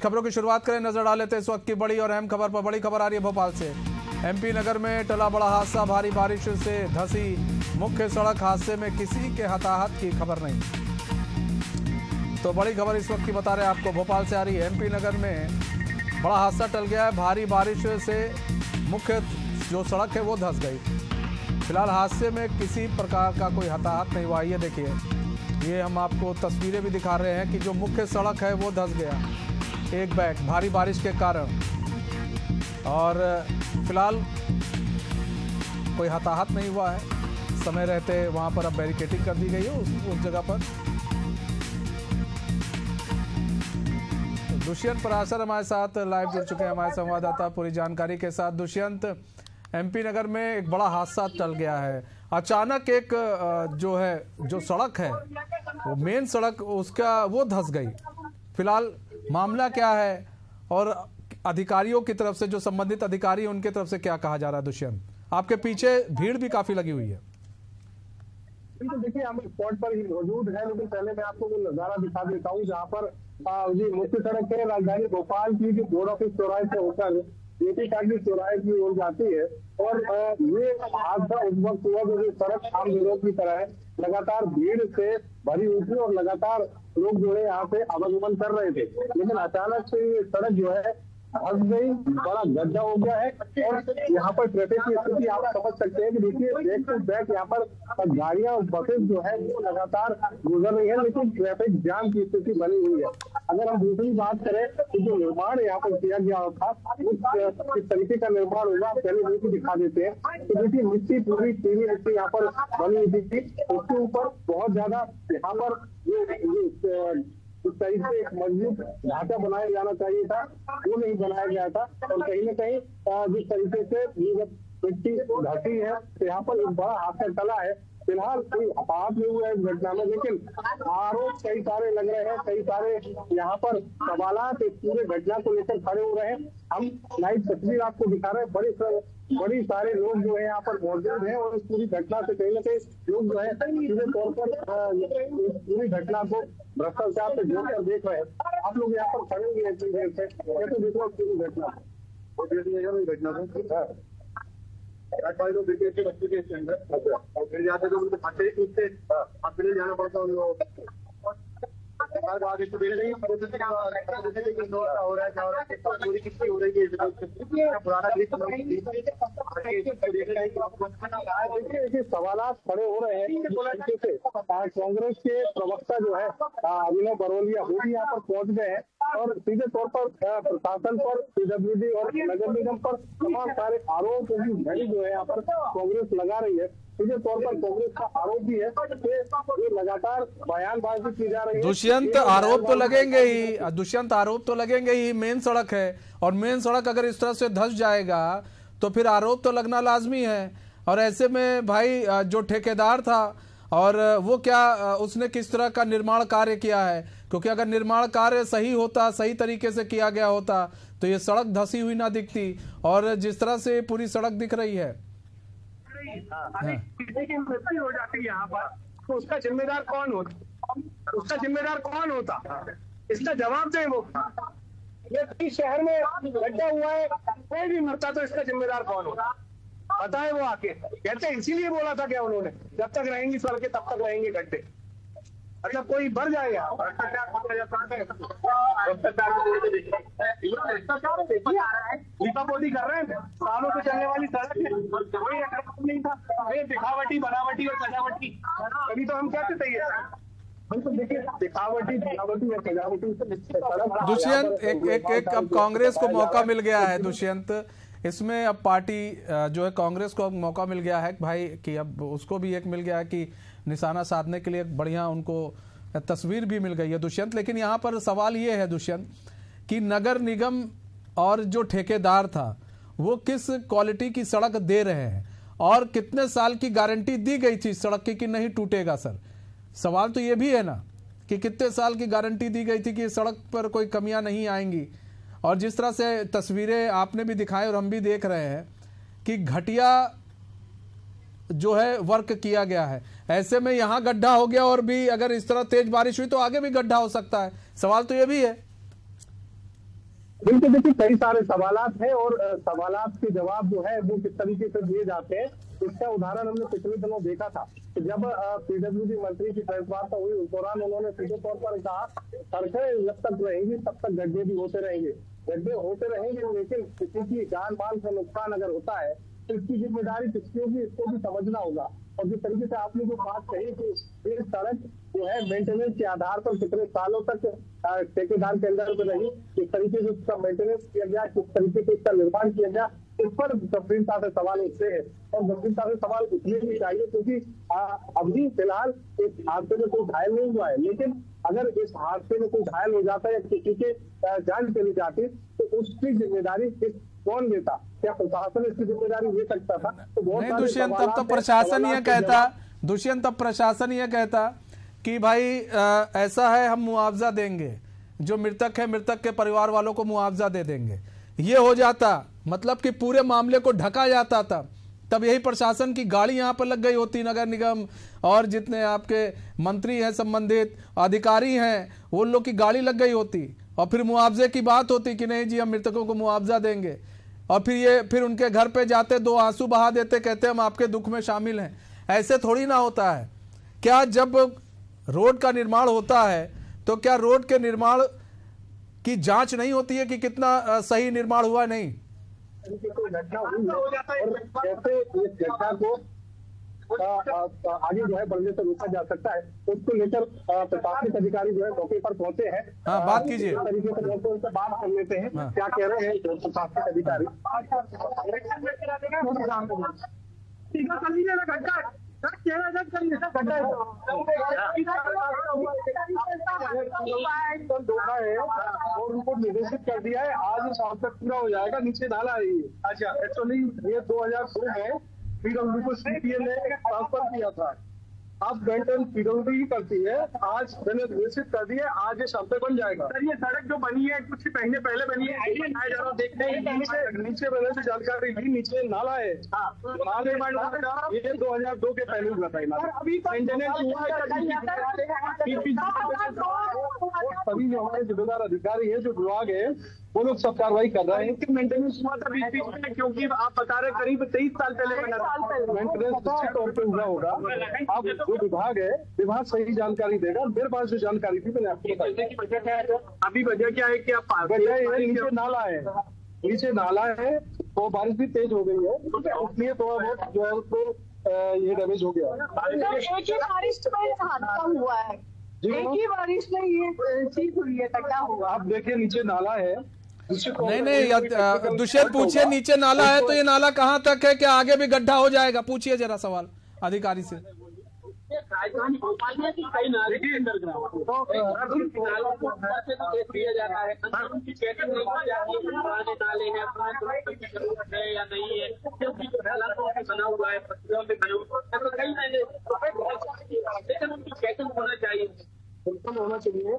खबरों की शुरुआत करें, नजर डाल लेते हैं इस वक्त की बड़ी और अहम खबर पर। बड़ी खबर आ रही है भोपाल से। एमपी नगर में टला बड़ा हादसा, भारी बारिश से धंसी मुख्य सड़क, हादसे में किसी के हताहत की खबर नहीं। तो बड़ी खबर इस वक्त की बता रहे हैं आपको, भोपाल से आ रही है। एमपी नगर में बड़ा हादसा टल गया है, भारी बारिश से मुख्य जो सड़क है वो धंस गई। फिलहाल हादसे में किसी प्रकार का कोई हताहत नहीं हुआ। ये देखिए, ये हम आपको तस्वीरें भी दिखा रहे हैं कि जो मुख्य सड़क है वो धंस गया एक बैग भारी बारिश के कारण, और फिलहाल कोई हताहत नहीं हुआ है। समय रहते वहां पर अब बैरिकेडिंग कर दी गई है उस जगह पर। तो दुष्यंत पराशर हमारे साथ लाइव जुड़ चुके हैं, हमारे संवाददाता पूरी जानकारी के साथ। दुष्यंत, एमपी नगर में एक बड़ा हादसा टल गया है। अचानक एक जो सड़क है वो मेन सड़क उसका वो धंस गई। फिलहाल मामला क्या है और अधिकारियों की तरफ से, जो संबंधित अधिकारी उनके तरफ से क्या कहा जा रहा है? दुष्यंत, आपके पीछे भीड़ भी काफी लगी हुई है। तो देखिए, हम स्पॉट पर ही मौजूद है, लेकिन पहले मैं आपको वो नजारा दिखा देता हूँ जहाँ पर ये मुख्य सड़क है राजधानी भोपाल की, जो बोर्ड ऑफिस चौराहे से होकर जेपी टागी चौराहे की ओर जाती है। और ये हादसा उस वक्त हुआ जब ये सड़क आम दिनों की तरह है, लगातार भीड़ से भरी हुई थी और लगातार लोग जो है यहाँ से आवागमन कर रहे थे। लेकिन अचानक से ये सड़क जो है धंस गई, बड़ा गड्ढा हो गया है। और यहाँ पर ट्रैफिक की स्थिति आप समझ सकते हैं कि देखिए, बैक टू बैक यहाँ पर गाड़ियां और बसेस जो है वो लगातार गुजर रही है, लेकिन ट्रैफिक जाम की स्थिति बनी हुई है। अगर हम दूसरी बात करें तो जो निर्माण यहाँ पर किया गया था, किस तरीके का निर्माण होगा पहले वो भी दिखा देते हैं। तो देखिए, मिट्टी पूरी पीली मिट्टी यहाँ पर बनी हुई थी, उसके ऊपर बहुत ज्यादा यहाँ पर इस तरीके से एक मजबूत ढांचा बनाया जाना चाहिए था, वो नहीं बनाया गया था। और कहीं न कहीं जिस तरीके से मिट्टी ढकी है तो यहाँ पर एक बड़ा हादसा टला है। फिलहाल कोई हताहत नहीं हुआ है इस घटना में, लेकिन आरोप कई सारे लग रहे हैं, कई सारे यहाँ पर सवालात इस पूरे घटना को लेकर खड़े हो रहे हैं। हम लाइव तस्वीर आपको दिखा रहे हैं, बड़ी सारे लोग जो है यहाँ पर मौजूद हैं और इस पूरी घटना से कहीं ना कहीं लोग जो है सीधे तौर पर इस पूरी घटना को भ्रष्टाचार से जोड़कर देख रहे हैं। आप लोग यहाँ पर खड़े हुए हैं इतनी देर से, कैसे देख रहे हो पूरी घटना? लोग देखिए बच्चे के इसके अंदर और फिर जाते तो उनको फटे टूटते, अब फिर जाना पड़ता है उनको। आगे तो देख रही हो रहा है, क्या हो रहा है, पूरी कितनी हो रही है पुराना। देखिए, सवालात खड़े हो रहे हैं। कांग्रेस के प्रवक्ता जो है अभिनव बरोलिया वो भी यहाँ पर पहुंच गए हैं और सीधे तौर पर प्रशासन पर, पीडब्ल्यूडी और नगर निगम पर तमाम सारे आरोप की घड़ी जो है यहाँ पर कांग्रेस लगा रही है। सीधे तौर पर कांग्रेस का आरोप भी है कि ये लगातार बयानबाजी की जा रही है। दुष्यंत, आरोप तो लगेंगे ही, दुष्यंत आरोप तो लगेंगे ही। मेन सड़क है और मेन सड़क अगर इस तरह से धंस जाएगा तो फिर आरोप तो लगना लाजमी है। और ऐसे में भाई जो ठेकेदार था और वो क्या उसने किस तरह का निर्माण कार्य किया है, क्योंकि अगर निर्माण कार्य सही होता, सही तरीके से किया गया होता तो ये सड़क धंसी हुई ना दिखती। और जिस तरह से पूरी सड़क दिख रही है, मृत्यु हो जाती है यहाँ पर, तो उसका जिम्मेदार कौन होता? उसका जिम्मेदार कौन होता? इसका जवाब दे वो। ये शहर में गड्ढा हुआ है, कोई भी मरता तो इसका जिम्मेदार कौन होता? पता है वो आके कहते हैं, इसीलिए बोला था क्या उन्होंने, जब तक रहेंगी सड़कें तब तक रहेंगे गड्ढे। मतलब कोई बढ़ जाएगा। लीपापोती कर रहे हैं, सालों से चलने वाली सड़क है, कोई नहीं था। दिखावटी, बनावटी और सजावटी, तभी तो हम कहते थे ये तो देखिए दिखावटी, बनावटी और सजावटी। दुष्यंत, एक अब कांग्रेस को मौका मिल गया है। दुष्यंत, इसमें अब पार्टी जो है कांग्रेस को अब मौका मिल गया है भाई कि अब उसको भी एक मिल गया है कि निशाना साधने के लिए बढ़िया उनको तस्वीर भी मिल गई है। दुष्यंत, लेकिन यहाँ पर सवाल ये है दुष्यंत कि नगर निगम और जो ठेकेदार था वो किस क्वालिटी की सड़क दे रहे हैं और कितने साल की गारंटी दी गई थी सड़क की कि नहीं टूटेगा? सर, सवाल तो ये भी है ना कि कितने साल की गारंटी दी गई थी कि सड़क पर कोई कमियां नहीं आएंगी। और जिस तरह से तस्वीरें आपने भी दिखाई और हम भी देख रहे हैं कि घटिया जो है वर्क किया गया है, ऐसे में यहाँ गड्ढा हो गया और भी अगर इस तरह तेज बारिश हुई तो आगे भी गड्ढा हो सकता है। सवाल तो ये भी है। बिल्कुल, देखिए कई सारे सवालात हैं और सवालात के जवाब जो है वो किस तरीके से दिए जाते हैं, इसका उदाहरण हमने पिछले दिनों देखा था कि जब पीडब्ल्यूडी मंत्री की प्रेस वार्ता हुई उस दौरान उन्होंने सीधे तौर पर कहा सड़कें जब तक रहेंगी तब तक गड्ढे भी होते रहेंगे, गड्ढे होते रहेंगे, लेकिन किसी की जान माल का नुकसान अगर होता है तो इसकी जिम्मेदारी किसकी होगी, इसको भी समझना होगा। और जिस तरीके से आपने जो बात कही कि ये सड़क जो है मेंटेनेंस के आधार पर कितने सालों तक ठेकेदार के अंदर में रही, किस तरीके से उसका मेंटेनेंस किया गया, किस तरीके से इसका निर्माण किया गया, इस पर गंभीरता से सवाल उठते हैं। और गंभीरता से सवाल उठने भी चाहिए क्योंकि अभी फिलहाल इस हादसे में कोई घायल नहीं हुआ है, लेकिन अगर इस हादसे में कोई घायल हो जाता है या किसी के जान चली जाती तो उसकी जिम्मेदारी कौन लेता? क्या प्रशासन इसकी जिम्मेदारी ले सकता था? तो बहुत नहीं दुष्यंत, तब तो प्रशासन ये कहता, दुष्यंत तब प्रशासन ये कहता कि भाई ऐसा है, हम मुआवजा देंगे, जो मृतक है मृतक के परिवार वालों को मुआवजा दे देंगे, ये हो जाता, मतलब कि पूरे मामले को ढका जाता था। तब यही प्रशासन की गाड़ी यहाँ पर लग गई होती, नगर निगम और जितने आपके मंत्री हैं, संबंधित अधिकारी हैं, वो लोग की गाड़ी लग गई होती और फिर मुआवजे की बात होती कि नहीं जी हम मृतकों को मुआवजा देंगे। और फिर उनके घर पे जाते, दो आंसू बहा देते, कहते हम आपके दुख में शामिल हैं। ऐसे थोड़ी ना होता है। क्या जब रोड का निर्माण होता है तो क्या रोड के निर्माण की जांच नहीं होती है कि कितना सही निर्माण हुआ? नहीं, घटना हुई है और कैसे इस घटना को आगे जो है बढ़ने से रोका जा सकता है, उसको लेकर प्रशासनिक अधिकारी जो है मौके पर पहुंचे हैं। हाँ, बात कीजिए, तरीके से उनसे बात कर लेते हैं। हाँ। क्या कह रहे हैं प्रशासनिक अधिकारी? धोखा है और उनको निर्देशित कर दिया है, आज शाम तक पूरा हो जाएगा। नीचे नाला है ये। अच्छा, एक्चुअली ये 2002 में पीडब्ल्यू को सीपीएल ने ट्रांसफर किया था, अब मेंटेनेंस पीडब्ल्यू ही करती है। आज मैंने निश्चित कर दिया, आज ये शाम तक बन जाएगा। सर ये सड़क जो बनी है कुछ महीने पहले बनी है, देखते हैं नीचे मैंने से जानकारी ली, नीचे नाला है। नाले ये 2002 के पहले हुआ था, अभी मेंटेनेंस हुआ सभी जो हमारे जिम्मेदार अधिकारी है, जो विभाग है, वो लोग सब कार्रवाई कर रहे हैं कि मेंटेनेंस हुआ था बीच बीच में, क्योंकि आप बता रहे करीब 23 साल पहले मेंटेनेंस निश्चित तौर पर हुआ होगा। अब जो विभाग है, विभाग सही जानकारी देगा। मेरे पास जो जानकारी थी मैंने आपको बताई। अभी वजह क्या है कि नीचे नाला है, नीचे नाला है, तो बारिश भी तेज हो गई है, इसलिए थोड़ा बहुत जो है उसको ये डैमेज हो गया। एक ही बारिश में हादसा हुआ है, एक ही बारिश में ये चीज हुई है, क्या हुआ? आप देखिए नीचे नाला है। नहीं, दुष्यंत पूछिए, नीचे नाला है तो ये नाला कहाँ तक है? क्या आगे भी गड्ढा हो जाएगा? पूछिए जरा सवाल अधिकारी से। राजधानी भोपाल में कई नाले अंडरग्राउंड दिया जाता है, उनकी चेकिंग नहीं की जाती है, पुराने नाले हैं, जरूरत है या नहीं है, क्योंकि बना हुआ है, कई नाले, लेकिन उनकी चेकिंग होना चाहिए, बिल्कुल होना चाहिए।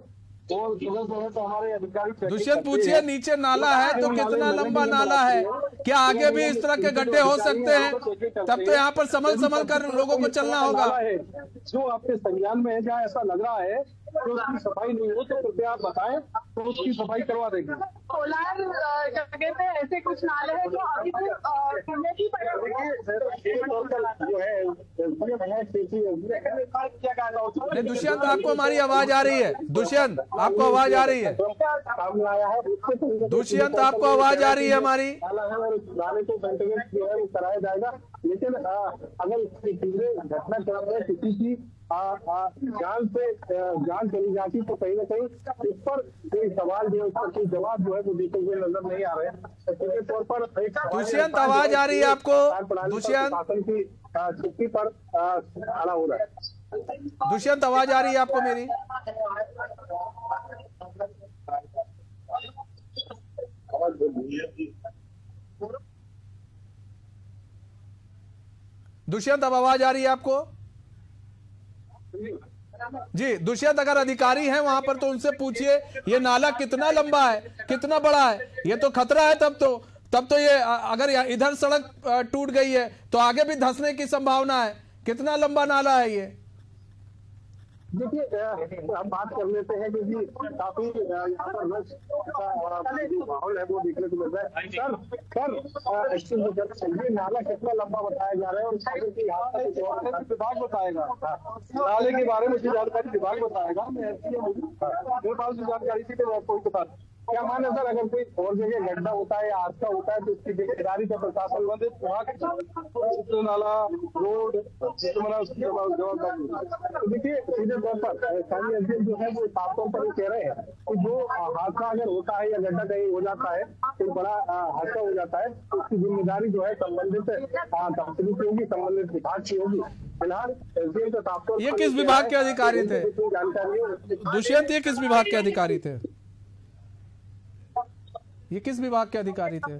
और तो हमारे अधिकारी दुष्यंत पूछिए, नीचे नाला है तो कितना लंबा नाला है? क्या आगे भी इस तरह के गड्ढे हो सकते हैं? तब तो यहाँ पर संभल कर लोगों को चलना होगा। जो आपके संज्ञान में है, जहाँ ऐसा लग रहा है तो उसकी सफाई नहीं हो तो कृपया आप बताएं, तो उसकी सफाई करवा देंगे। कोलार जगह पे ऐसे कुछ नाले हैं जो अभी नहीं, दुष्यंत आपको हमारी आवाज आ रही है? दुष्यंत आपको आवाज आ रही है? सामने आया है दुष्यंत आपको आवाज आ रही है हमारी? नाले को मेंटेनेंस जो है वो कराया जाएगा, लेकिन अगर घटना क्रम में किसी की जान चली जाती तो कहीं ना कहीं इस पर कोई सवाल जो है, उसका कोई जवाब जो है वो देते हुए नजर नहीं आ रहे हैं। सीधे तौर पर दुष्यंत आवाज आ रही है आपको? दुष्यंत शासन की छुट्टी पर खड़ा हो रहा है। दुष्यंत आवाज आ रही है आपको मेरी? दुष्यंत अब आवाज आ रही है आपको? जी दुष्यंत, अगर अधिकारी हैं वहां पर तो उनसे पूछिए ये नाला कितना लंबा है, कितना बड़ा है? ये तो खतरा है। तब तो ये अगर इधर सड़क टूट गई है तो आगे भी धंसने की संभावना है। कितना लंबा नाला है ये? देखिए हम बात कर लेते हैं क्योंकि काफी यहाँ पर रश का माहौल है वो देखने को मिल रहा है। सर ये नाला कितना लंबा बताया जा रहा है और विभाग बताएगा नाले के बारे में जानकारी विभाग बताएगा। मेरे पास जो जानकारी थी तो मैं आपको बता क्या मान है सर, अगर कोई और जगह गड्ढा होता है या हादसा होता है तो उसकी जिम्मेदारी का प्रशासन संबंधित वहाँ नाला रोड जवाबदारी। तो देखिए सीधे तौर पर स्थानीय एसडीएम जो है वो साफ तौर पर कह रहे हैं कि जो हादसा अगर होता है या गड्ढा कहीं हो जाता है तो बड़ा हादसा हो जाता है तो उसकी जिम्मेदारी जो है संबंधित कंपनी की होगी, संबंधित विभाग की होगी। फिलहाल एसडीएम का साफ तौर पर ये किस विभाग के अधिकारी थे जानकारी दुष्यंत, ये किस विभाग के अधिकारी थे? ये किस विभाग के अधिकारी थे?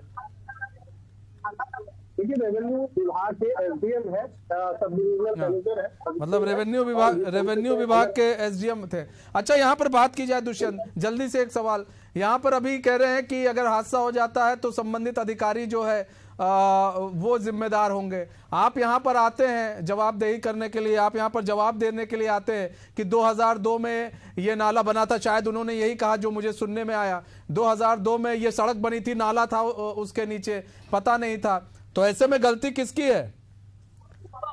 देखिए रेवेन्यू विभाग के एसडीएम है, सब डिविजनल मैनेजर है, मतलब रेवेन्यू विभाग के एसडीएम थे। अच्छा, यहाँ पर बात की जाए दुष्यंत, जल्दी से एक सवाल, यहाँ पर अभी कह रहे हैं कि अगर हादसा हो जाता है तो संबंधित अधिकारी जो है वो जिम्मेदार होंगे। आप यहाँ पर आते हैं जवाबदेही करने के लिए, आप यहाँ पर जवाब देने के लिए आते हैं कि 2002 में ये नाला बना था, शायद उन्होंने यही कहा जो मुझे सुनने में आया, 2002 में ये सड़क बनी थी, नाला था उसके नीचे, पता नहीं था। तो ऐसे में गलती किसकी है?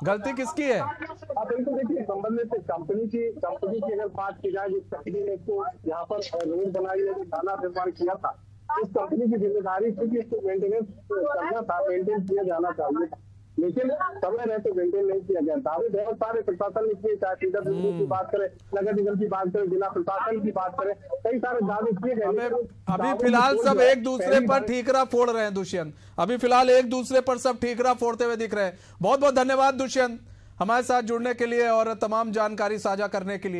गलती किसकी है? आप इनको देखिए संबंधित कंपनी की अगर बात की जाए, जिस कंपनी ने इसको यहाँ पर रोड बनाई है, नाला निर्माण किया था, इस कंपनी की जिम्मेदारी थी कि इसको मेंटेनेंस करना था, मेंटेन किया जाना चाहिए, लेकिन समय रहते मेंटेन नहीं किया गया। दावे बहुत सारे प्रशासन ने किए, चाहे पीडब्ल्यूडी की बात करें, नगर निगम की बात करें, जिला प्रशासन की बात करें, कई सारे दावे किए गए। अभी फिलहाल सब एक दूसरे पर ठीकरा फोड़ रहे हैं दुष्यंत, अभी फिलहाल एक दूसरे पर सब ठीकरा फोड़ते हुए दिख रहे हैं। बहुत बहुत धन्यवाद दुष्यंत हमारे साथ जुड़ने के लिए और तमाम जानकारी साझा करने के लिए।